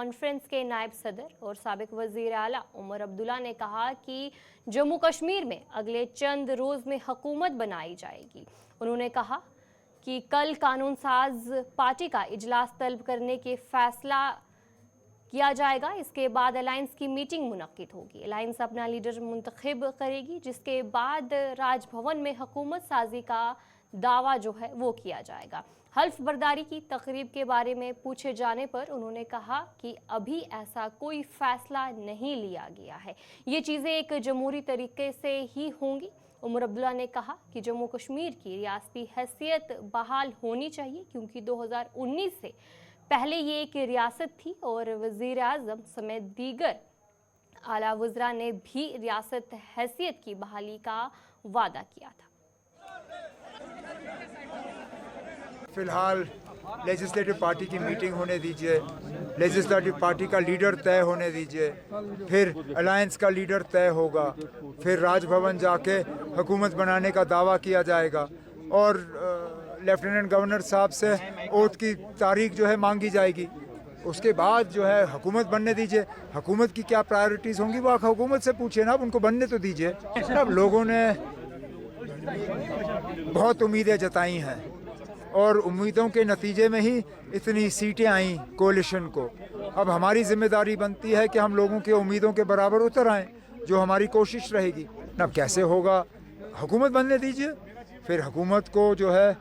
Conference के नायब सदर और साबिक वजीर आला उमर अब्दुल्ला ने कहा कि जम्मू कश्मीर में अगले चंद रोज में हुकूमत बनाई जाएगी। उन्होंने कहा कि कल कानून साज पार्टी का इजलास तलब करने के फैसला किया जाएगा। इसके बाद अलायंस की मीटिंग मुनक्किद होगी। अलायंस अपना लीडर मुंतखब करेगी, जिसके बाद राजभवन में हुकूमत साजी का दावा जो है वो किया जाएगा। हल्फ बर्दारी की तकरीब के बारे में पूछे जाने पर उन्होंने कहा कि अभी ऐसा कोई फैसला नहीं लिया गया है, ये चीज़ें एक जमहूरी तरीके से ही होंगी। उमर अब्दुल्ला ने कहा कि जम्मू कश्मीर की रियासती हैसियत बहाल होनी चाहिए, क्योंकि 2019 से पहले ये एक रियासत थी और वज़ीर आज़म समेत दीगर आला वज़रा ने भी रियासत हैसियत की बहाली का वादा किया था। फिलहाल लेजिस्लेटिव पार्टी की मीटिंग होने दीजिए, लेजिस्लेटिव पार्टी का लीडर तय होने दीजिए, फिर अलायंस का लीडर तय होगा, फिर राजभवन जाके हुकूमत बनाने का दावा किया जाएगा और लेफ्टिनेंट गवर्नर साहब से ओथ की तारीख जो है मांगी जाएगी। उसके बाद जो है हुकूमत बनने दीजिए। हुकूमत की क्या प्रायोरिटीज़ होंगी वो आप हुकूमत से पूछिए ना, उनको बनने तो दीजिए। अब लोगों ने बहुत उम्मीदें जताई हैं और उम्मीदों के नतीजे में ही इतनी सीटें आई कोalition को। अब हमारी जिम्मेदारी बनती है कि हम लोगों की उम्मीदों के बराबर उतर आएँ, जो हमारी कोशिश रहेगी। अब कैसे होगा, हुकूमत बनने दीजिए, फिर हुकूमत को जो है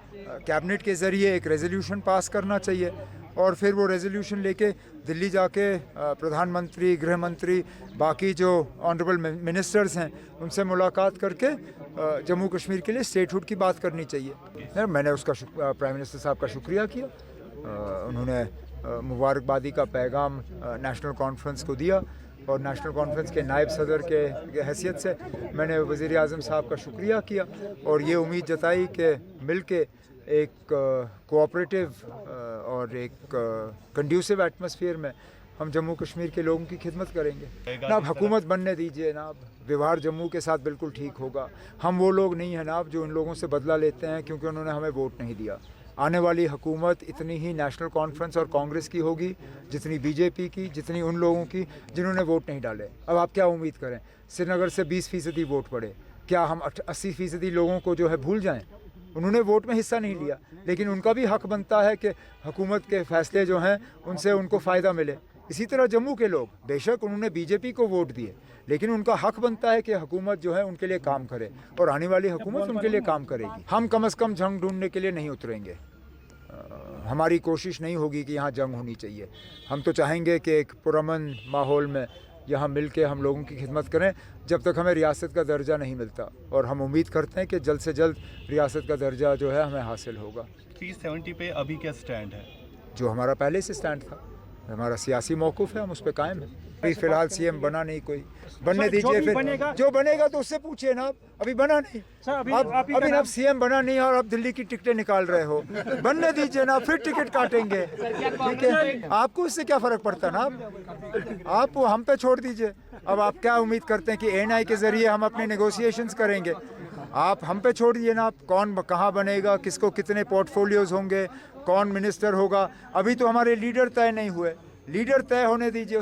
कैबिनेट के ज़रिए एक रेजोल्यूशन पास करना चाहिए और फिर वो रेजोल्यूशन लेके दिल्ली जाके प्रधानमंत्री, गृह मंत्री, बाकी जो ऑनरेबल मिनिस्टर्स हैं उनसे मुलाकात करके जम्मू कश्मीर के लिए स्टेटहुड की बात करनी चाहिए। मैंने उसका प्राइम मिनिस्टर साहब का शुक्रिया किया। उन्होंने मुबारकबादी का पैगाम नेशनल कॉन्फ्रेंस को दिया और नेशनल कॉन्फ्रेंस के नायब सदर के हैसियत से मैंने वज़ीर आज़म साहब का शुक्रिया किया और ये उम्मीद जताई कि मिल के एक कोऑपरेटिव और एक कंड्यूसिव एटमॉस्फेयर में हम जम्मू कश्मीर के लोगों की खिदमत करेंगे। ना अब हुकूमत बनने दीजिए, ना अब व्यवहार जम्मू के साथ बिल्कुल ठीक होगा। हम वो लोग नहीं हैं ना अब जो इन लोगों से बदला लेते हैं क्योंकि उन्होंने हमें वोट नहीं दिया। आने वाली हुकूमत इतनी ही नेशनल कॉन्फ्रेंस और कांग्रेस की होगी जितनी बीजेपी की, जितनी उन लोगों की जिन्होंने वोट नहीं डाले। अब आप क्या उम्मीद करें श्रीनगर से 20% वोट पड़े, क्या हम 80% लोगों को जो है भूल जाएं? उन्होंने वोट में हिस्सा नहीं लिया, लेकिन उनका भी हक बनता है कि हुकूमत के फैसले जो हैं उनसे उनको फ़ायदा मिले। इसी तरह जम्मू के लोग, बेशक उन्होंने बीजेपी को वोट दिए, लेकिन उनका हक बनता है कि हुकूमत जो है उनके लिए काम करे और आने वाली हुकूमत उनके लिए काम करेगी। हम कम से कम जंग ढूंढने के लिए नहीं उतरेंगे। हमारी कोशिश नहीं होगी कि यहाँ जंग होनी चाहिए। हम तो चाहेंगे कि एक पुरअमन माहौल में यहाँ मिल के हम लोगों की खिदमत करें जब तक हमें रियासत का दर्जा नहीं मिलता, और हम उम्मीद करते हैं कि जल्द से जल्द रियासत का दर्जा जो है हमें हासिल होगा। 370 पे अभी क्या स्टैंड है? जो हमारा पहले से स्टैंड था, हमारा सियासी मौक़िफ़ है, हम उस पर कायम हैं। अभी फ़िलहाल सीएम बना नहीं कोई, बनने दीजिए, फिर जो बनेगा तो उससे पूछिए ना। अभी बना नहीं, अभी अब सीएम बना नहीं और अब दिल्ली की टिकटें निकाल रहे हो। बनने दीजिए ना, फिर टिकट काटेंगे, ठीक है? आपको इससे क्या फ़र्क पड़ता ना, आप वो हम पे छोड़ दीजिए। अब आप क्या उम्मीद करते हैं कि एएनआई के ज़रिए हम अपने नेगोशिएशंस करेंगे? आप हम पे छोड़ दिए ना, आप कौन कहाँ बनेगा, किसको कितने पोर्टफोलियोज़ होंगे, कौन मिनिस्टर होगा। अभी तो हमारे लीडर तय नहीं हुए, लीडर तय होने दीजिए।